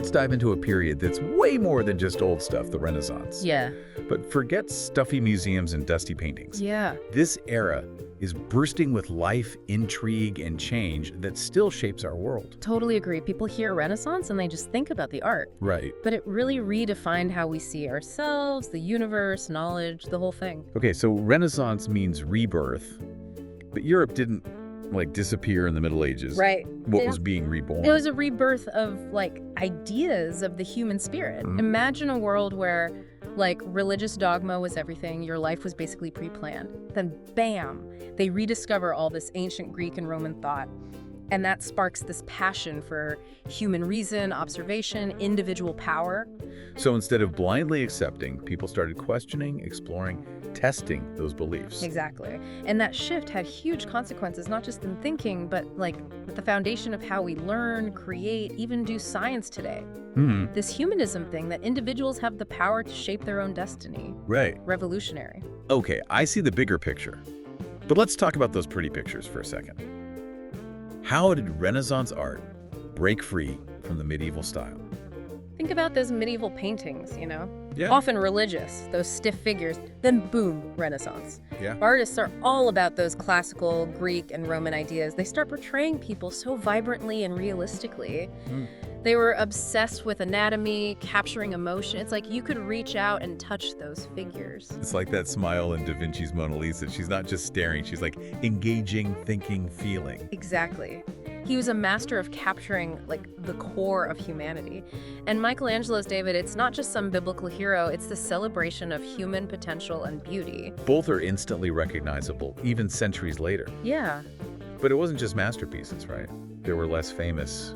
let's dive into a period that's way more than just old stuff, the Renaissance. Yeah. But forget stuffy museums and dusty paintings. Yeah. This era is bursting with life, intrigue, and change that still shapes our world. Totally agree. People hear Renaissance and they just think about the art. Right. But it really redefined how we see ourselves, the universe, knowledge, the whole thing. Okay, so Renaissance means rebirth, but Europe didn't, disappear in the Middle Ages. Right. What was being reborn? It was a rebirth of, ideas of the human spirit. Mhm. Imagine a world where, religious dogma was everything. Your life was basically pre-planned. Then, bam, they rediscover all this ancient Greek and Roman thought. And that sparks this passion for human reason, observation, individual power. So instead of blindly accepting, people started questioning, exploring, testing those beliefs. Exactly. And that shift had huge consequences, not just in thinking, but at the foundation of how we learn, create, even do science today. Hmm. This humanism thing that individuals have the power to shape their own destiny. Right. Revolutionary. Okay, I see the bigger picture. But let's talk about those pretty pictures for a second. How did Renaissance art break free from the medieval style? Think about those medieval paintings, Yeah. Often religious, those stiff figures, then boom, Renaissance. Yeah. Artists are all about those classical Greek and Roman ideas. They start portraying people so vibrantly and realistically. Mm. They were obsessed with anatomy, capturing emotion. It's like you could reach out and touch those figures. It's like that smile in Da Vinci's Mona Lisa. She's not just staring, she's engaging, thinking, feeling. Exactly. He was a master of capturing, the core of humanity. And Michelangelo's David, it's not just some biblical hero, it's the celebration of human potential and beauty. Both are instantly recognizable, even centuries later. Yeah. But it wasn't just masterpieces, right? There were less famous,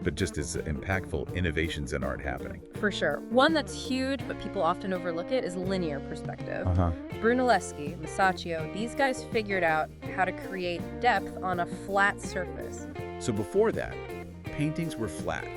but just as impactful innovations in art happening. For sure. One that's huge, but people often overlook it, is linear perspective. Uh-huh. Brunelleschi, Masaccio, these guys figured out how to create depth on a flat surface. So before that, paintings were flat,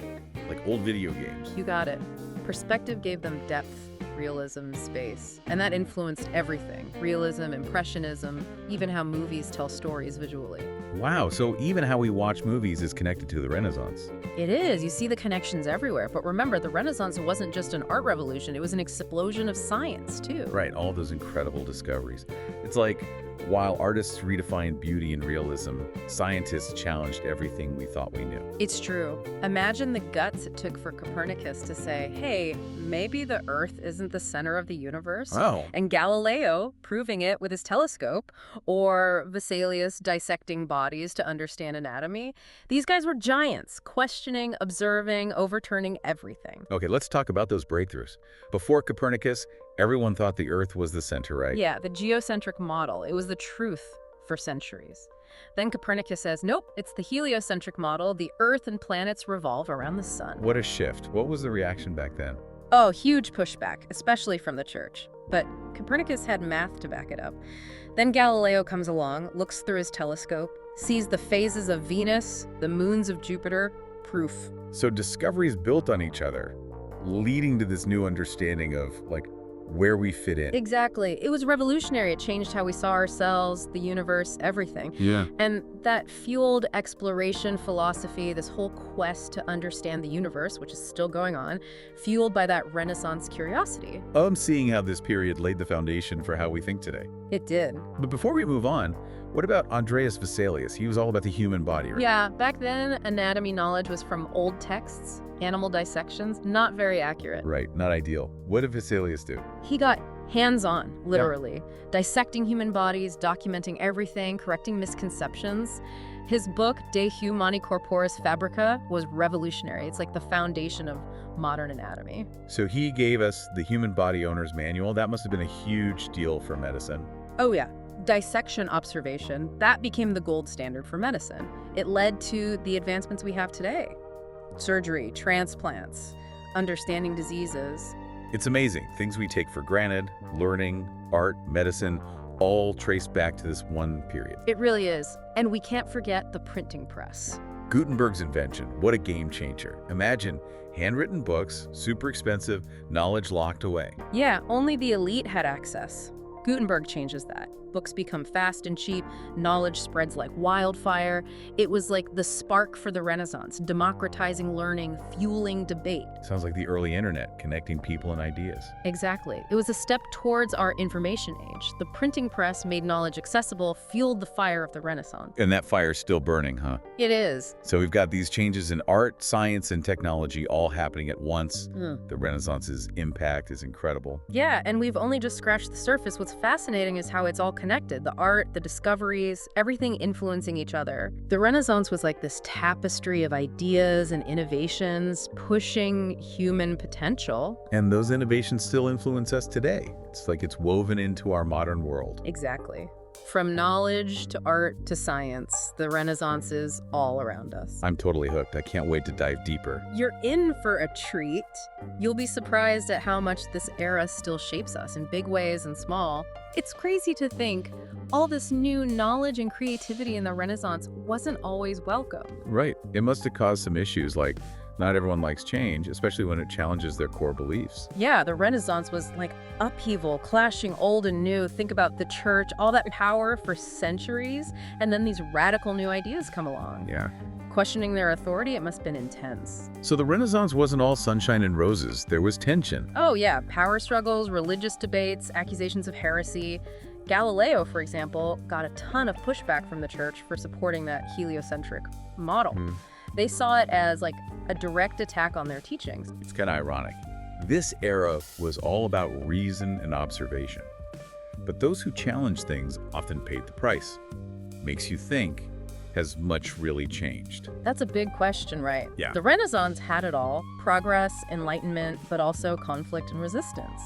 like old video games. You got it. Perspective gave them depth, realism, space. And that influenced everything. Realism, impressionism, even how movies tell stories visually. Wow, so even how we watch movies is connected to the Renaissance. It is. You see the connections everywhere. But remember, the Renaissance wasn't just an art revolution. It was an explosion of science, too. Right, all those incredible discoveries. It's like, while artists redefined beauty and realism, scientists challenged everything we thought we knew. It's true. Imagine the guts it took for Copernicus to say, hey, maybe the Earth isn't the center of the universe. Oh. And Galileo proving it with his telescope, or Vesalius dissecting bodies to understand anatomy. These guys were giants, questioning, observing, overturning everything. Okay, let's talk about those breakthroughs. Before Copernicus, everyone thought the Earth was the center, right? Yeah, the geocentric model. It was the truth for centuries. Then Copernicus says, nope, it's the heliocentric model. The Earth and planets revolve around the sun. What a shift. What was the reaction back then? Oh, huge pushback, especially from the church. But Copernicus had math to back it up. Then Galileo comes along, looks through his telescope, sees the phases of Venus, the moons of Jupiter, proof. So discoveries built on each other, leading to this new understanding of, where we fit in. Exactly. It was revolutionary. It changed how we saw ourselves, the universe, everything. Yeah. And that fueled exploration philosophy, this whole quest to understand the universe, which is still going on, fueled by that Renaissance curiosity. I'm seeing how this period laid the foundation for how we think today. It did. But before we move on, what about Andreas Vesalius? He was all about the human body, right? Yeah, back then, anatomy knowledge was from old texts, animal dissections, not very accurate. Right, not ideal. What did Vesalius do? He got hands-on, literally, dissecting human bodies, documenting everything, correcting misconceptions. His book, De Humani Corporis Fabrica, was revolutionary. It's like the foundation of modern anatomy. So he gave us the Human Body Owner's Manual. That must have been a huge deal for medicine. Oh yeah, dissection observation, that became the gold standard for medicine. It led to the advancements we have today. Surgery, transplants, understanding diseases. It's amazing. Things we take for granted, learning, art, medicine, all trace back to this one period. It really is. And we can't forget the printing press. Gutenberg's invention, what a game changer. Imagine handwritten books, super expensive, knowledge locked away. Yeah, only the elite had access. Gutenberg changes that. Books become fast and cheap, knowledge spreads like wildfire. It was like the spark for the Renaissance, democratizing learning, fueling debate. Sounds like the early internet, connecting people and ideas. Exactly. It was a step towards our information age. The printing press made knowledge accessible, fueled the fire of the Renaissance. And that fire's still burning, huh? It is. So we've got these changes in art, science, and technology all happening at once. The Renaissance's impact is incredible. Yeah, and we've only just scratched the surface. What's fascinating is how it's all connected. The art, the discoveries, everything influencing each other. The Renaissance was like this tapestry of ideas and innovations pushing human potential. And those innovations still influence us today. It's like it's woven into our modern world. Exactly. From knowledge to art to science, the Renaissance is all around us. I'm totally hooked. I can't wait to dive deeper. You're in for a treat. You'll be surprised at how much this era still shapes us in big ways and small. It's crazy to think all this new knowledge and creativity in the Renaissance wasn't always welcome. Right. It must have caused some issues, like not everyone likes change, especially when it challenges their core beliefs. Yeah, the Renaissance was like upheaval, clashing old and new. Think about the church, all that power for centuries, and then these radical new ideas come along. Yeah. Questioning their authority, it must have been intense. So the Renaissance wasn't all sunshine and roses. There was tension. Oh yeah, power struggles, religious debates, accusations of heresy. Galileo, for example, got a ton of pushback from the church for supporting that heliocentric model. They saw it as like a direct attack on their teachings. It's kind of ironic. This era was all about reason and observation. But those who challenged things often paid the price. Makes you think, has much really changed? That's a big question, right? Yeah. The Renaissance had it all: progress, enlightenment, but also conflict and resistance.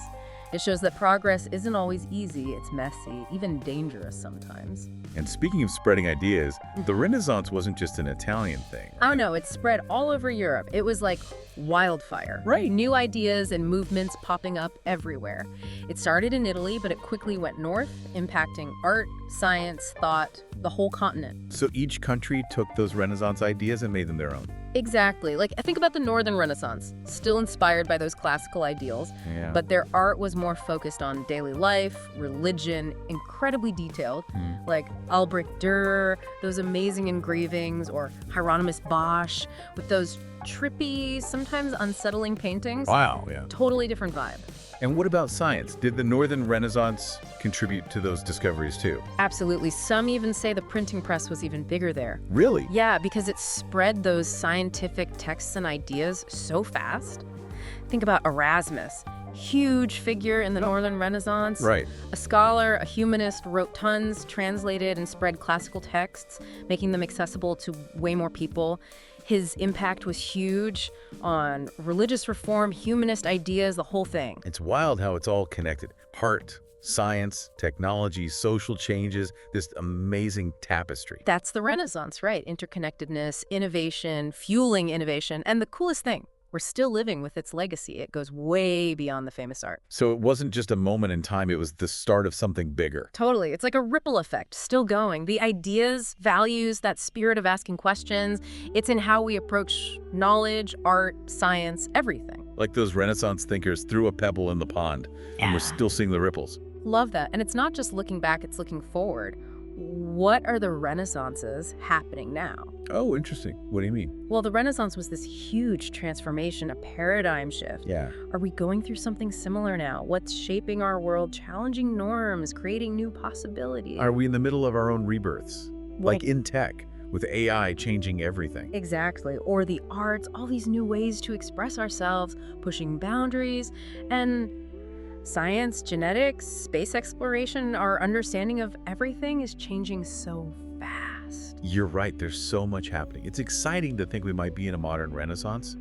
It shows that progress isn't always easy, it's messy, even dangerous sometimes. And speaking of spreading ideas, the Renaissance wasn't just an Italian thing. Oh no, it spread all over Europe. It was like wildfire. Right. New ideas and movements popping up everywhere. It started in Italy, but it quickly went north, impacting art, science, thought, the whole continent. So each country took those Renaissance ideas and made them their own. Exactly. Like, I think about the Northern Renaissance, still inspired by those classical ideals, Yeah. but their art was more focused on daily life, religion, incredibly detailed, like Albrecht Dürer, those amazing engravings, or Hieronymus Bosch, with those trippy, sometimes unsettling paintings. Wow, yeah. Totally different vibe. And what about science? Did the Northern Renaissance contribute to those discoveries too? Absolutely. Some even say the printing press was even bigger there. Really? Yeah, because it spread those scientific texts and ideas so fast. Think about Erasmus, huge figure in the Northern Renaissance. Right. A scholar, a humanist, wrote tons, translated and spread classical texts, making them accessible to way more people. His impact was huge on religious reform, humanist ideas, the whole thing. It's wild how it's all connected. Art, science, technology, social changes, this amazing tapestry. That's the Renaissance, right? Interconnectedness, innovation, fueling innovation, and the coolest thing, we're still living with its legacy. It goes way beyond the famous art. So it wasn't just a moment in time, it was the start of something bigger. Totally. It's like a ripple effect, still going. The ideas, values, that spirit of asking questions, it's in how we approach knowledge, art, science, everything. Like those Renaissance thinkers threw a pebble in the pond, and we're still seeing the ripples. Love that. And it's not just looking back, it's looking forward. What are the Renaissances happening now? Oh, interesting. What do you mean? Well, the Renaissance was this huge transformation, a paradigm shift. Yeah. Are we going through something similar now? What's shaping our world, challenging norms, creating new possibilities? Are we in the middle of our own rebirths? Well, Like in tech, with AI changing everything. Exactly. Or the arts, all these new ways to express ourselves, pushing boundaries, and science, genetics, space exploration, our understanding of everything is changing so fast. You're right, there's so much happening. It's exciting to think we might be in a modern Renaissance.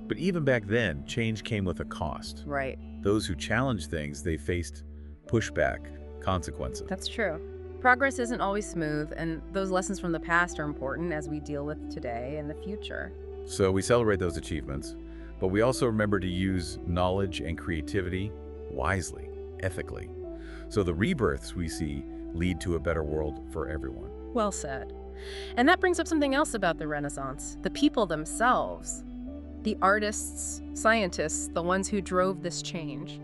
But even back then, change came with a cost. Right. Those who challenged things, they faced pushback, consequences. That's true. Progress isn't always smooth, and those lessons from the past are important as we deal with today and the future. So we celebrate those achievements, but we also remember to use knowledge and creativity wisely, ethically. So the rebirths we see lead to a better world for everyone. Well said. And that brings up something else about the Renaissance, the people themselves. The artists, scientists, the ones who drove this change.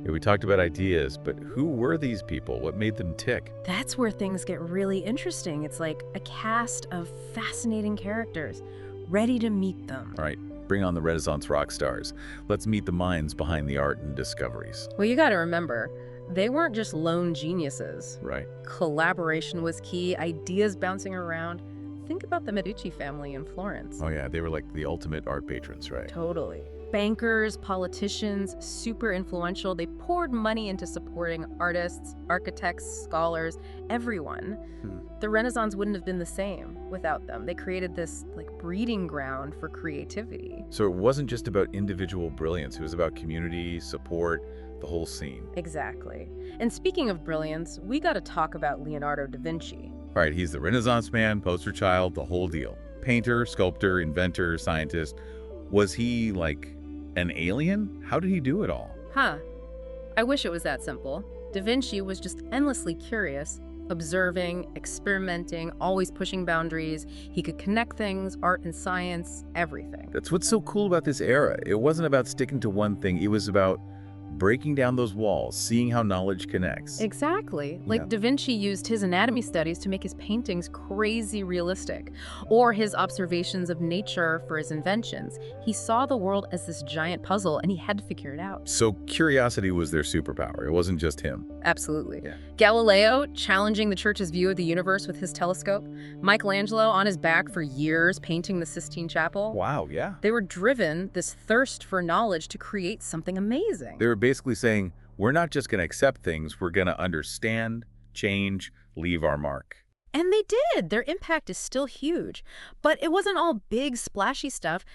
Yeah, we talked about ideas, but who were these people? What made them tick? That's where things get really interesting. It's like a cast of fascinating characters, ready to meet them. All right, bring on the Renaissance rock stars. Let's meet the minds behind the art and discoveries. Well, you got to remember, they weren't just lone geniuses. Right. Collaboration was key, ideas bouncing around. Think about the Medici family in Florence. Oh yeah, they were like the ultimate art patrons, right? Totally. Bankers, politicians, super influential. They poured money into supporting artists, architects, scholars, everyone. The Renaissance wouldn't have been the same without them. They created this breeding ground for creativity. So it wasn't just about individual brilliance, it was about community, support, the whole scene. Exactly. And speaking of brilliance, we got to talk about Leonardo da Vinci. All right, he's the Renaissance man, poster child, the whole deal. Painter, sculptor, inventor, scientist. Was he like an alien? How did he do it all? I wish it was that simple. Da Vinci was just endlessly curious, observing, experimenting, always pushing boundaries. He could connect things, art and science, everything. That's what's so cool about this era. It wasn't about sticking to one thing. It was about breaking down those walls, seeing how knowledge connects. Exactly. Yeah. Da Vinci used his anatomy studies to make his paintings crazy realistic, or his observations of nature for his inventions. He saw the world as this giant puzzle, and he had to figure it out. So curiosity was their superpower. It wasn't just him. Absolutely. Yeah. Galileo challenging the church's view of the universe with his telescope. Michelangelo on his back for years painting the Sistine Chapel. Wow, yeah. They were driven, this thirst for knowledge, to create something amazing. They were basically saying, we're not just going to accept things, we're going to understand, change, leave our mark. And they did. Their impact is still huge. But it wasn't all big, splashy stuff.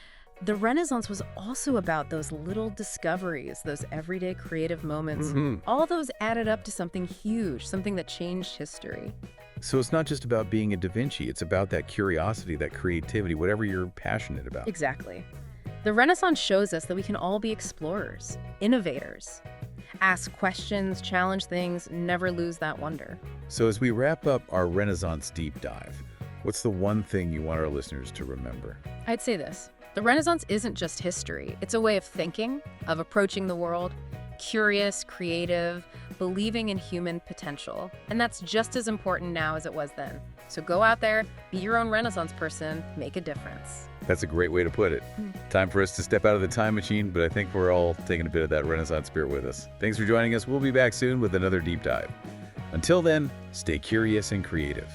The Renaissance was also about those little discoveries, those everyday creative moments. All those added up to something huge, something that changed history. So it's not just about being a Da Vinci, it's about that curiosity, that creativity, whatever you're passionate about. Exactly. The Renaissance shows us that we can all be explorers, innovators. Ask questions, challenge things, never lose that wonder. So as we wrap up our Renaissance deep dive, what's the one thing you want our listeners to remember? I'd say this. The Renaissance isn't just history. It's a way of thinking, of approaching the world, curious, creative, believing in human potential. And that's just as important now as it was then. So go out there, be your own Renaissance person, make a difference. That's a great way to put it. Time for us to step out of the time machine, but I think we're all taking a bit of that Renaissance spirit with us. Thanks for joining us. We'll be back soon with another deep dive. Until then, stay curious and creative.